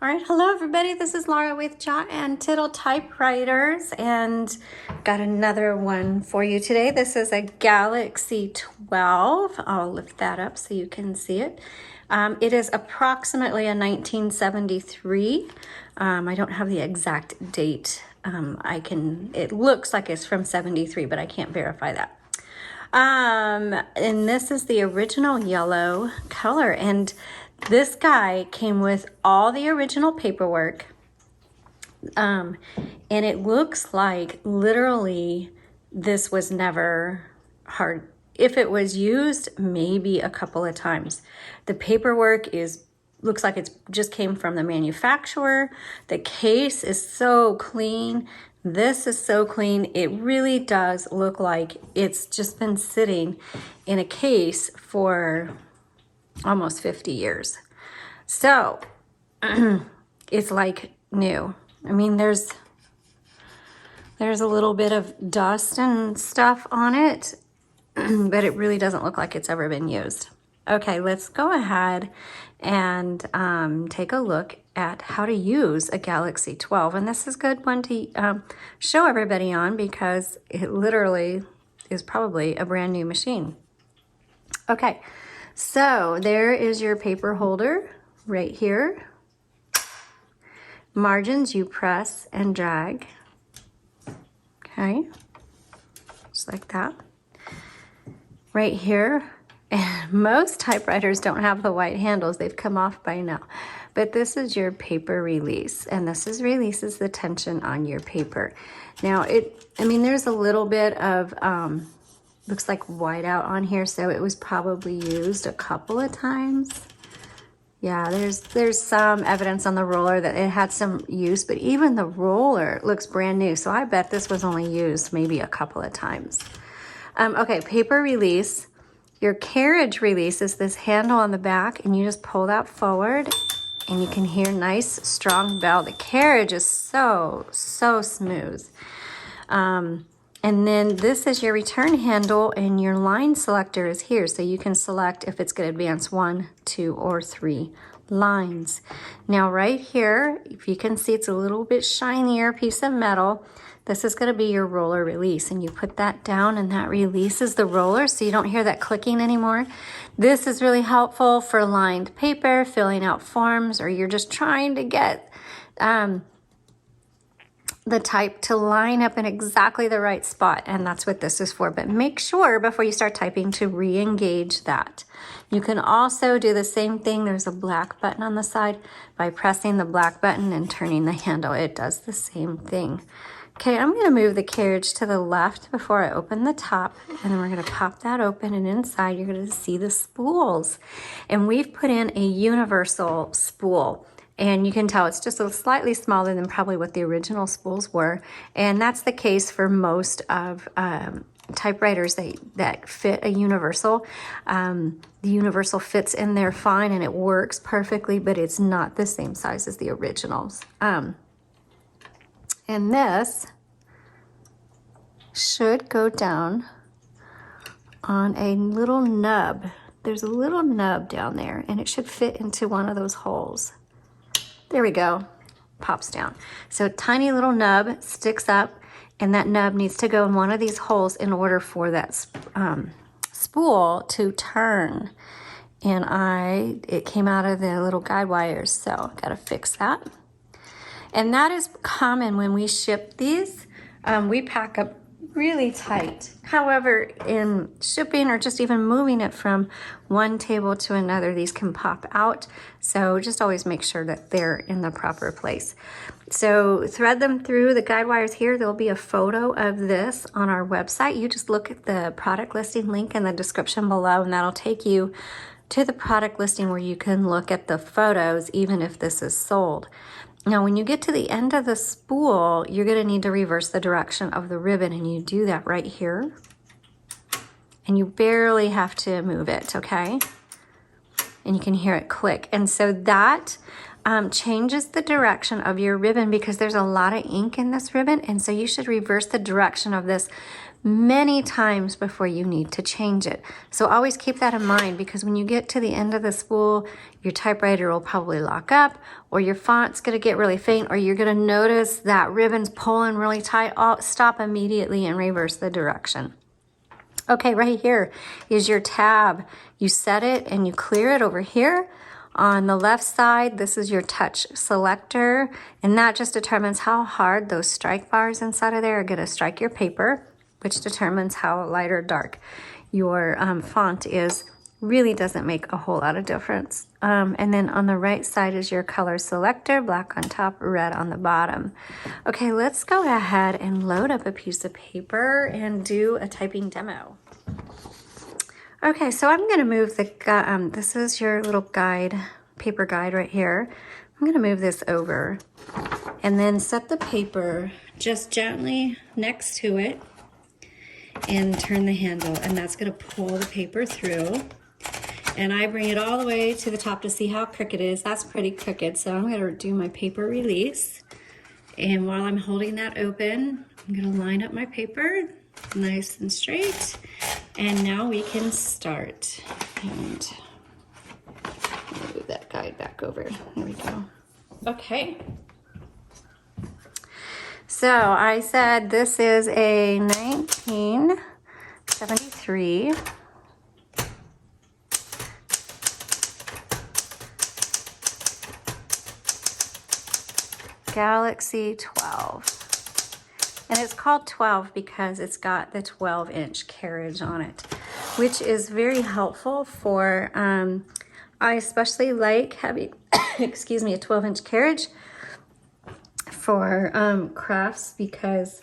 All right, hello everybody. This is Laura with Untitled Typewriters, and got another one for you today. This is a Galaxie 12. I'll lift that up so you can see it. It is approximately a 1973. I don't have the exact date. It looks like it's from 73, but I can't verify that. And this is the original yellow color, and this guy came with all the original paperwork, and it looks like literally this was never hard. If it was used, maybe a couple of times. The paperwork looks like it just came from the manufacturer. The case is so clean. This is so clean. It really does look like it's just been sitting in a case for almost 50 years. So it's like new. I mean, there's a little bit of dust and stuff on it, but it really doesn't look like it's ever been used. Okay, let's go ahead and take a look at how to use a Galaxie 12. And this is a good one to show everybody on because it literally is probably a brand new machine. Okay, so there is your paper holder right here. Margins you press and drag. Okay, just like that. Right here, and most typewriters don't have the white handles. They've come off by now. But this is your paper release, and this releases the tension on your paper. Now, there's a little bit of, looks like whiteout on here, so it was probably used a couple of times. Yeah, there's some evidence on the roller that it had some use, but even the roller looks brand new, so I bet this was only used maybe a couple of times. Okay, paper release. Your carriage release is this handle on the back, and you just pull that forward, and you can hear nice, strong bell. The carriage is so smooth. And then this is your return handle, and your line selector is here. So you can select if it's going to advance 1, 2, or 3 lines. Now right here, if you can see, it's a little bit shinier piece of metal. This is going to be your roller release, and you put that down and that releases the roller so you don't hear that clicking anymore. This is really helpful for lined paper, filling out forms, or you're just trying to get the type to line up in exactly the right spot, and that's what this is for. But make sure before you start typing to re-engage that. You can also do the same thing. There's a black button on the side. By pressing the black button and turning the handle, it does the same thing. Okay, I'm going to move the carriage to the left before I open the top, and then we're going to pop that open, and inside you're going to see the spools. And we've put in a universal spool, and you can tell it's just a slightly smaller than probably what the original spools were, and that's the case for most of typewriters that fit a universal. The universal fits in there fine, and it works perfectly, but it's not the same size as the originals. And this should go down on a little nub. There's a little nub down there, and it should fit into one of those holes. There we go, pops down. So a tiny little nub sticks up, and that nub needs to go in one of these holes in order for that spool to turn. And it came out of the little guide wires, so I gotta fix that. And that is common when we ship these. We pack up really tight. However, in shipping or just even moving it from one table to another, these can pop out. So just always make sure that they're in the proper place. So thread them through the guide wires here. There'll be a photo of this on our website. You just look at the product listing link in the description below, and that'll take you to the product listing where you can look at the photos even if this is sold. Now, when you get to the end of the spool, you're going to need to reverse the direction of the ribbon, and you do that right here. And you barely have to move it, okay? And you can hear it click. And so that changes the direction of your ribbon because there's a lot of ink in this ribbon, and so you should reverse the direction of this many times before you need to change it. So always keep that in mind, because when you get to the end of the spool, your typewriter will probably lock up, or your font's gonna get really faint, or you're gonna notice that ribbon's pulling really tight. Stop immediately and reverse the direction. Okay, right here is your tab. You set it and you clear it over here. On the left side, this is your touch selector, and that just determines how hard those strike bars inside of there are gonna strike your paper, which determines how light or dark your font is. Really doesn't make a whole lot of difference. And then on the right side is your color selector, black on top, red on the bottom. Okay, let's go ahead and load up a piece of paper and do a typing demo. Okay, so I'm gonna move the, this is your little guide, paper guide right here. I'm gonna move this over and then set the paper just gently next to it and turn the handle, and that's gonna pull the paper through. And I bring it all the way to the top to see how crooked it is. That's pretty crooked, so I'm gonna do my paper release. And while I'm holding that open, I'm gonna line up my paper nice and straight. And now we can start. And move that guide back over. There we go. Okay. So I said this is a 1973 Galaxie 12. And it's called 12 because it's got the 12-inch carriage on it, which is very helpful for, I especially like having, excuse me, a 12-inch carriage for crafts, because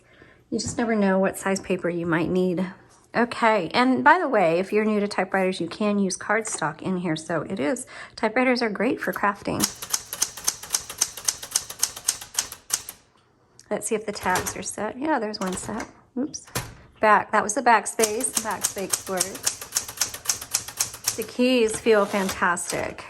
you just never know what size paper you might need. Okay, and by the way, if you're new to typewriters, you can use cardstock in here, so it is, typewriters are great for crafting. Let's see if the tabs are set. Yeah, there's one set. Oops. Back, that was the backspace. Backspace works. The keys feel fantastic.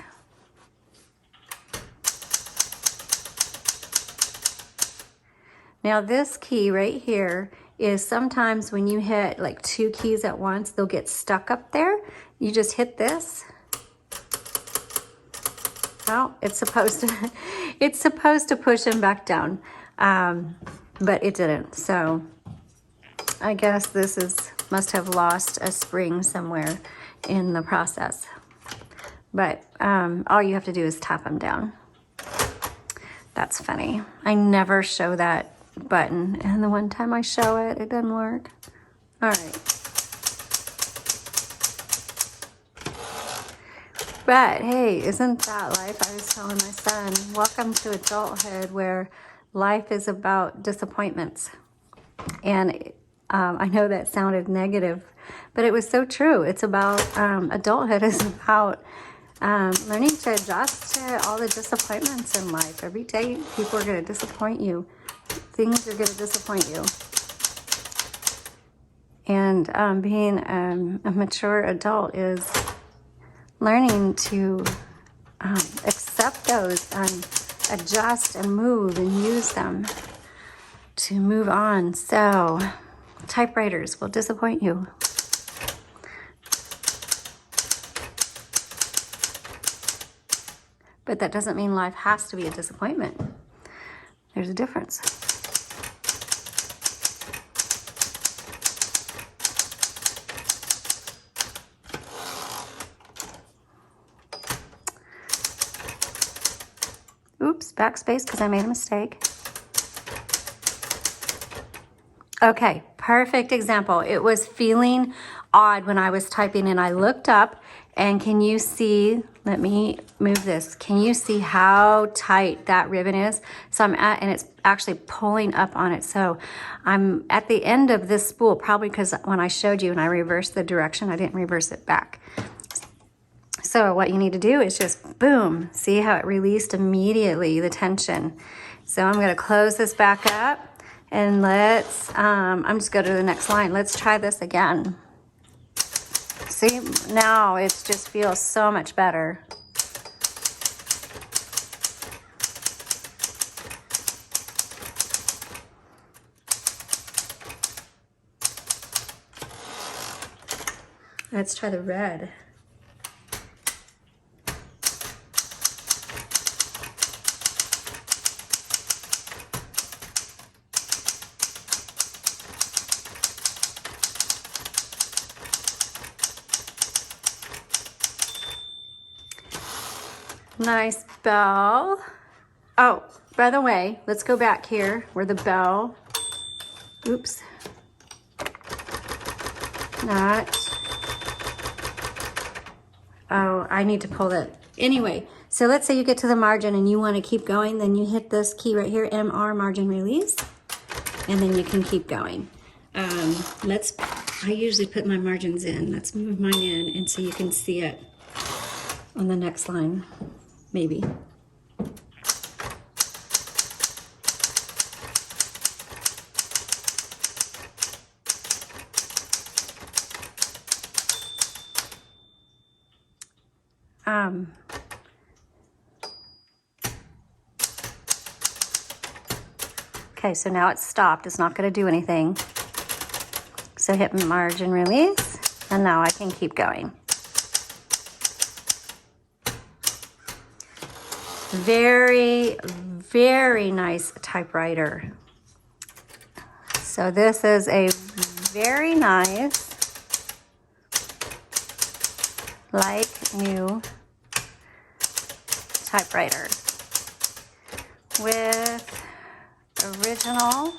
Now this key right here is sometimes when you hit like 2 keys at once, they'll get stuck up there. You just hit this. Oh, it's supposed to push them back down. But it didn't. So I guess this must have lost a spring somewhere in the process. But all you have to do is tap them down. That's funny. I never show that button, and the one time I show it, it doesn't work. All right. But hey, isn't that life? I was telling my son, welcome to adulthood, where life is about disappointments. And I know that sounded negative, but it was so true. It's about, adulthood is about learning to adjust to all the disappointments in life. Every day, people are going to disappoint you. Things are going to disappoint you. And being a mature adult is learning to accept those and adjust and move and use them to move on. So typewriters will disappoint you. But that doesn't mean life has to be a disappointment. There's a difference. Oops, backspace because I made a mistake. Okay, perfect example. It was feeling odd when I was typing and I looked up, and can you see, let me move this. Can you see how tight that ribbon is? So and it's actually pulling up on it. So I'm at the end of this spool, probably because when I showed you and I reversed the direction, I didn't reverse it back. So what you need to do is just boom, see how it released immediately, the tension. So I'm gonna close this back up, and let's, I'm just go to the next line. Let's try this again. See, now it just feels so much better. Let's try the red. Nice bell. Oh, by the way, let's go back here where the bell, oops, not, oh, I need to pull that. Anyway, so let's say you get to the margin and you want to keep going, then you hit this key right here, MR, margin release, and then you can keep going. I usually put my margins in. Let's move mine in and so you can see it on the next line, maybe. Okay, so now it's stopped. It's not going to do anything. So hit margin release, and now I can keep going. Very, very nice typewriter. So this is a very nice, like new typewriter with original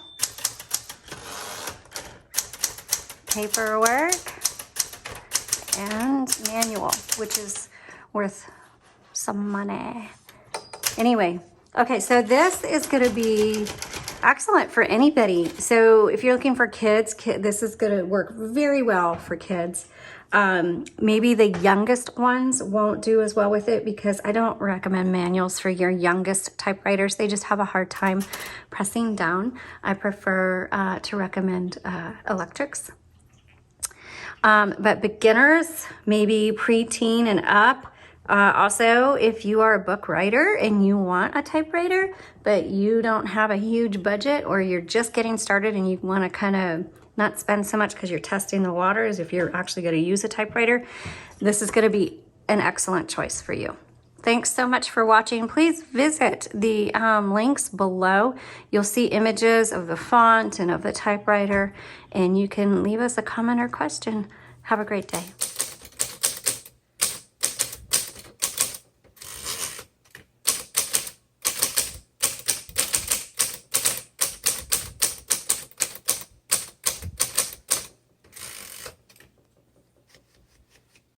paperwork and manual, which is worth some money. Anyway, okay, so this is going to be excellent for anybody. So if you're looking for kids, this is going to work very well for kids. Maybe the youngest ones won't do as well with it because I don't recommend manuals for your youngest typewriters. They just have a hard time pressing down. I prefer to recommend electrics. But beginners, maybe preteen and up. Also, if you are a book writer and you want a typewriter, but you don't have a huge budget or you're just getting started and you want to kind of not spend so much because you're testing the waters if you're actually going to use a typewriter, this is going to be an excellent choice for you. Thanks so much for watching. Please visit the links below. You'll see images of the font and of the typewriter, and you can leave us a comment or question. Have a great day.